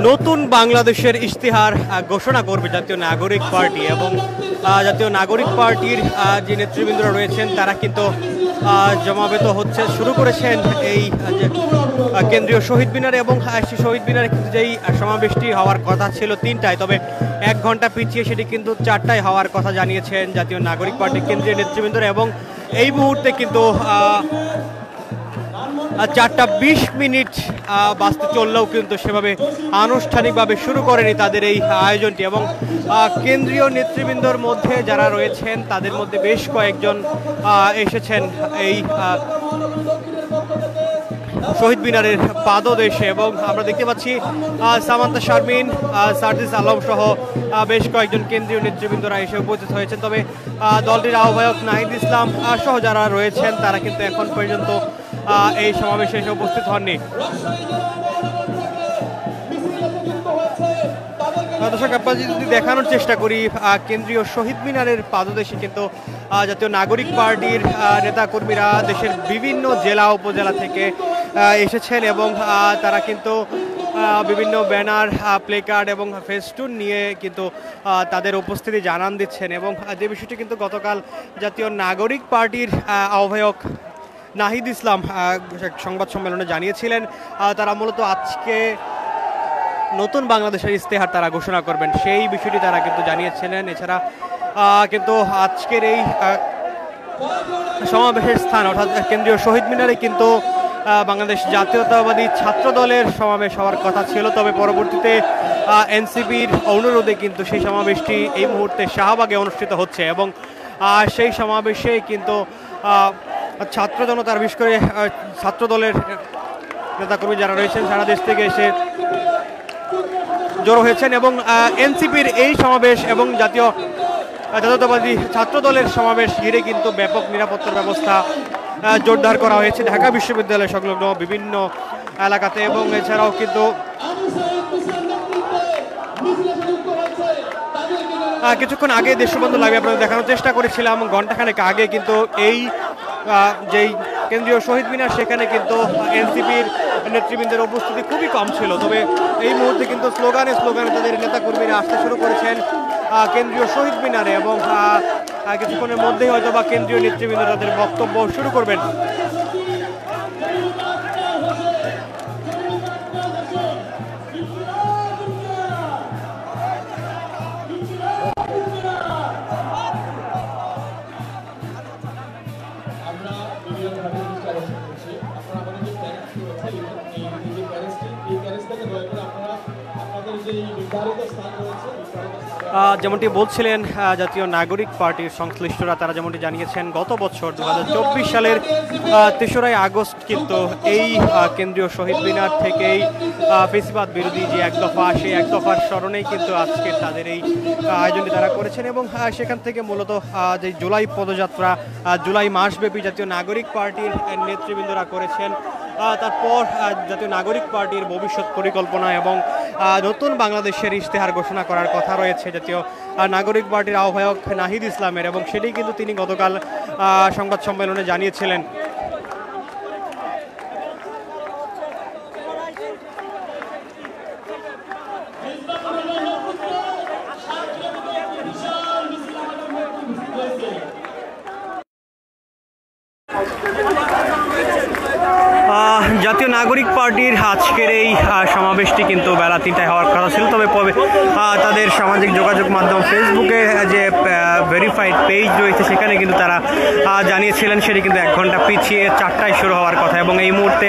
নতুন বাংলাদেশের ইশতেহার ঘোষণা করবে জাতীয় নাগরিক পার্টি এবং জাতীয় নাগরিক পার্টির যে নেতৃবৃন্দরা রয়েছেন তারা কিন্তু জমাবেত হচ্ছে শুরু করেছেন এই কেন্দ্রীয় শহীদ মিনারে এবং সেই শহীদ মিনারে কিন্তু যেই সমাবেশটি হওয়ার কথা ছিল 3টায়, তবে 1 ঘন্টা পিছিয়ে সেটি কিন্তু 4টায় হওয়ার কথা জানিয়েছেন জাতীয় নাগরিক পার্টির কেন্দ্রীয় নেতৃবৃন্দরা এবং এই মুহূর্তে কিন্তু 4:20 বাজতে চললেও কিন্তু সেভাবে আনুষ্ঠানিকভাবে শুরু করেনি তাদের এই আয়োজনটি এবং কেন্দ্রীয় নেতৃবৃন্দর মধ্যে যারা রয়েছেন তাদের মধ্যে বেশ কয়েকজন এসেছেন এই শহীদ মিনারের পাদদেশে এবং আমরা দেখতে পাচ্ছি সামান্তা শারমিন, সার্জিস আলম সহ বেশ কয়েকজন কেন্দ্রীয় নেতৃবৃন্দরা এসে উপস্থিত হয়েছেন। তবে দলটির আহ্বায়ক নাহিদ ইসলাম সহ যারা রয়েছেন তারা কিন্তু এখন পর্যন্ত এই সমাবেশে এসে উপস্থিত হননি। দর্শক, আপনারা যদি দেখানোর চেষ্টা করি কেন্দ্রীয় শহীদ মিনারের পাদদেশে কিন্তু জাতীয় নাগরিক পার্টির নেতাকর্মীরা দেশের বিভিন্ন জেলা উপজেলা থেকে এসেছেন এবং তারা কিন্তু বিভিন্ন ব্যানার, প্লে কার্ড এবং ফেস্টুন নিয়ে কিন্তু তাদের উপস্থিতি জানান দিচ্ছেন এবং যে বিষয়টি কিন্তু গতকাল জাতীয় নাগরিক পার্টির আহ্বায়ক নাহিদ ইসলাম সংবাদ সম্মেলনে জানিয়েছিলেন, তারা মূলত আজকে নতুন বাংলাদেশের ইশতেহার তারা ঘোষণা করবেন সেই বিষয়টি তারা কিন্তু জানিয়েছিলেন। এছাড়া কিন্তু আজকের এই সমাবেশের স্থান অর্থাৎ কেন্দ্রীয় শহীদ মিনারে কিন্তু বাংলাদেশ জাতীয়তাবাদী ছাত্র দলের সমাবেশ হওয়ার কথা ছিল, তবে পরবর্তীতে এনসিপির অনুরোধে কিন্তু সেই সমাবেশটি এই মুহূর্তে শাহবাগে অনুষ্ঠিত হচ্ছে এবং সেই সমাবেশে কিন্তু ছাত্র জনতার বিশেষ করে ছাত্র দলের নেতাকর্মী যারা রয়েছেন সারা দেশ থেকে এসে জড়ো হয়েছেন এবং এনসিপির এই সমাবেশ এবং জাতীয়তাবাদী ছাত্র দলের সমাবেশ ঘিরে কিন্তু ব্যাপক নিরাপত্তার ব্যবস্থা জোরদার করা হয়েছে ঢাকা বিশ্ববিদ্যালয় সংলগ্ন বিভিন্ন এলাকাতে এবং এছাড়াও কিন্তু কিছুক্ষণ আগে দেশবন্ধু লাইভে আপনাদের দেখানোর চেষ্টা করেছিলাম, ঘণ্টাখানেক আগে কিন্তু এই যেই কেন্দ্রীয় শহীদ মিনার সেখানে কিন্তু এনসিপির নেতৃবৃন্দের উপস্থিতি খুবই কম ছিল, তবে এই মুহূর্তে কিন্তু স্লোগানে তাদের নেতাকর্মীরা আসতে শুরু করেছেন কেন্দ্রীয় শহীদ মিনারে এবং কিছুক্ষণের মধ্যেই হয়তো বা কেন্দ্রীয় নেতৃবৃন্দ তাদের বক্তব্য শুরু করবেন। যেমনটি বলছিলেন জাতীয় নাগরিক পার্টির সংশ্লিষ্টরা, তারা যেমনটি জানিয়েছেন গত বছর 2024 সালের 3রা আগস্ট কিন্তু এই কেন্দ্রীয় শহীদ মিনার থেকেই ফেসিবাদ বিরোধী যে এক দফা, সেই এক দফার স্মরণেই কিন্তু আজকে তাদের এই আয়োজনটি তারা করেছেন এবং সেখান থেকে মূলত যে জুলাই পদযাত্রা জুলাই মাসব্যাপী জাতীয় নাগরিক পার্টির নেতৃবৃন্দরা করেছেন। তারপর জাতীয় নাগরিক পার্টির ভবিষ্যৎ পরিকল্পনা এবং নতুন বাংলাদেশের ইশতেহার ঘোষণা করার কথা রয়েছে জাতীয় নাগরিক পার্টির আহ্বায়ক নাহিদ ইসলামের এবং সেটি কিন্তু তিনি গতকাল সংবাদ সম্মেলনে জানিয়েছিলেন। জাতীয় নাগরিক পার্টির আজকের এই সমাবেশটি কিন্তু বেলা 3টায় হওয়ার কথা ছিল, তবে তাদের সামাজিক যোগাযোগ মাধ্যম ফেসবুকে যে ভেরিফাইড পেজ রয়েছে সেখানে কিন্তু তারা জানিয়েছিলেন সেটি কিন্তু 1 ঘন্টা পিছিয়ে 4টায় শুরু হওয়ার কথা এবং এই মুহূর্তে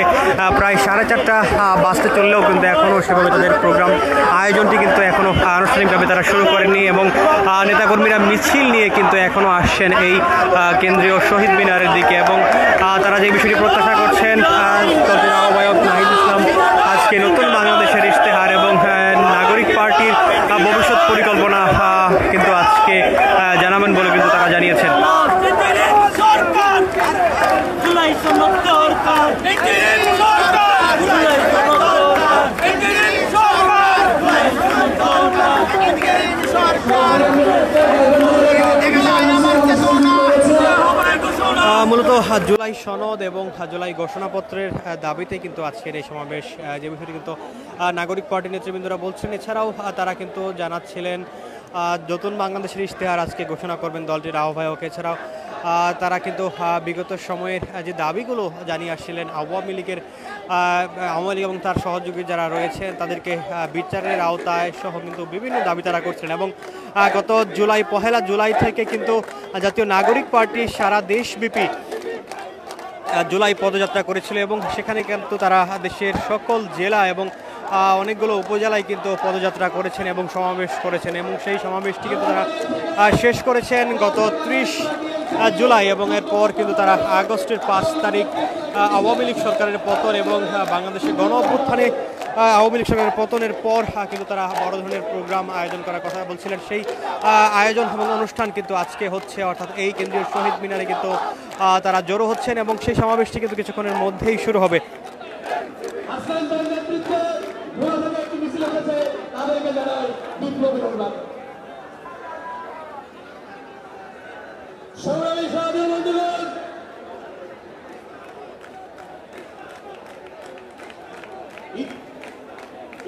প্রায় 4:30 বাজতে চললেও কিন্তু এখনও সেভাবে তাদের প্রোগ্রাম আয়োজনটি কিন্তু এখনও আনুষ্ঠানিকভাবে তারা শুরু করেননি এবং নেতাকর্মীরা মিছিল নিয়ে কিন্তু এখনও আসছেন এই কেন্দ্রীয় শহীদ মিনারের দিকে এবং তারা যে বিষয়টি প্রত্যাশা করছেন দলটির আহ্বায়ক নাহিদ ইসলাম আজকে নতুন বাংলাদেশের ইশতেহার এবং নাগরিক পার্টির ভবিষ্যৎ পরিকল্পনা কিন্তু আজকে জানাবেন বলে কিন্তু তারা জানিয়েছেন। মূলত জুলাই সনদ এবং জুলাই ঘোষণাপত্রের দাবিতে কিন্তু আজকের এই সমাবেশ, যে বিষয়টি কিন্তু নাগরিক পার্টির নেতৃবৃন্দরা বলছেন। এছাড়াও তারা কিন্তু জানাচ্ছিলেন নতুন বাংলাদেশের ইশতেহার আজকে ঘোষণা করবেন দলটির আহ্বায়ক। এছাড়াও তারা কিন্তু বিগত সময়ের যে দাবিগুলো জানিয়ে আসছিলেন আওয়ামী লীগ এবং তার সহযোগী যারা রয়েছে তাদেরকে বিচারের আওতায় সহ কিন্তু বিভিন্ন দাবি তারা করছিলেন। এবং গত পহেলা জুলাই থেকে কিন্তু জাতীয় নাগরিক পার্টি সারা দেশব্যাপী জুলাই পদযাত্রা করেছিল এবং সেখানে কিন্তু তারা দেশের সকল জেলা এবং অনেকগুলো উপজেলায় কিন্তু পদযাত্রা করেছেন এবং সমাবেশ করেছেন। এবং সেই সমাবেশটি কিন্তু তারা শেষ করেছেন গত 30 জুলাই এবং এরপর কিন্তু তারা আগস্টের 5 তারিখ আওয়ামী লীগ সরকারের পতন এবং বাংলাদেশের গণ অভ্যুত্থানে আওয়ামী লীগ সরকারের পতনের পর কিন্তু তারা বড় ধরনের প্রোগ্রাম আয়োজন করার কথা বলছিলেন। সেই আয়োজন এবং অনুষ্ঠান কিন্তু আজকে হচ্ছে, অর্থাৎ এই কেন্দ্রীয় শহীদ মিনারে কিন্তু তারা জড়ো হচ্ছেন এবং সেই সমাবেশটি কিন্তু কিছুক্ষণের মধ্যেই শুরু হবে।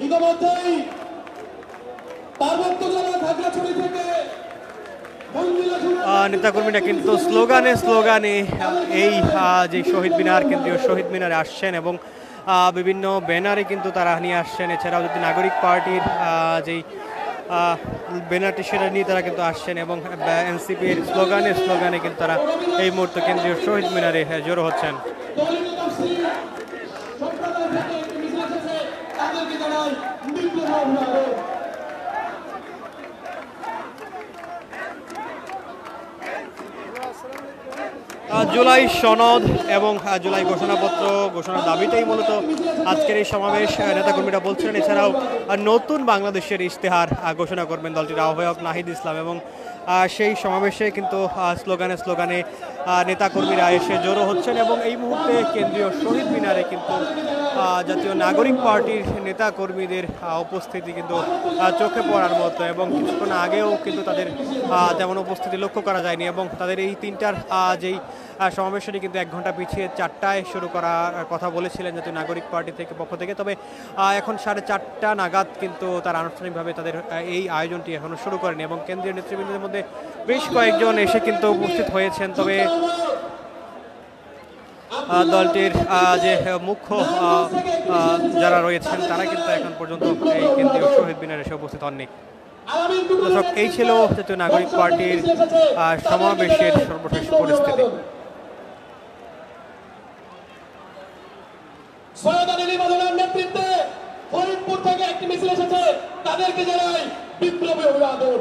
ইতিমধ্যেই পার্বত্য জেলা খাগড়াছড়ি থেকে নেতাকর্মীরা কিন্তু স্লোগানে এই যে শহীদ মিনার, কেন্দ্রীয় শহীদ মিনারে আসছেন এবং বিভিন্ন ব্যানারে কিন্তু তারা নিয়ে আসছেন। এছাড়াও যদি নাগরিক পার্টির যেই ব্যানারটি সেটা নিয়ে তারা কিন্তু আসছেন এবং এনসিপির স্লোগানে কিন্তু তারা এই মুহূর্তে কেন্দ্রীয় শহীদ মিনারে জড়ো হচ্ছেন। জুলাই সনদ এবং জুলাই ঘোষণার দাবিতেই মূলত আজকের এই সমাবেশ নেতাকর্মীরা বলছেন। এছাড়াও নতুন বাংলাদেশের ইশতেহার ঘোষণা করবেন দলটির আহ্বায়ক নাহিদ ইসলাম এবং সেই সমাবেশে কিন্তু স্লোগানে নেতাকর্মীরা এসে জড়ো হচ্ছেন এবং এই মুহূর্তে কেন্দ্রীয় শহীদ মিনারে কিন্তু জাতীয় নাগরিক পার্টির নেতাকর্মীদের উপস্থিতি কিন্তু চোখে পড়ার মতো এবং কিছুক্ষণ আগেও কিন্তু তাদের তেমন উপস্থিতি লক্ষ্য করা যায়নি এবং তাদের এই 3টার যেই সমাবেশটি কিন্তু 1 ঘন্টা পিছিয়ে 4টায় শুরু করার কথা বলেছিলেন জাতীয় নাগরিক পার্টি পক্ষ থেকে। তবে এখন 4:30 নাগাদ কিন্তু তারা আনুষ্ঠানিকভাবে তাদের এই আয়োজনটি এখনও শুরু করেনি এবং কেন্দ্রীয় নেতৃবৃন্দের মধ্যে বেশ কয়েকজন এসে কিন্তু উপস্থিত হয়েছেন। তবে দলটির যে মুখ্য যারা রয়েছেন তারা কিন্তু এখন পর্যন্ত এই কেন্দ্রীয় শহীদ মিনারে এসে উপস্থিত হননি। দর্শক, এই ছিল জাতীয় নাগরিক পার্টির সমাবেশের সর্বশেষ পরিস্থিতি। নেতৃত্বে ফরিদপুর থেকে একটি মিছিল এসেছে, তাদেরকে জানাই বিপ্লবী অভিবাদন।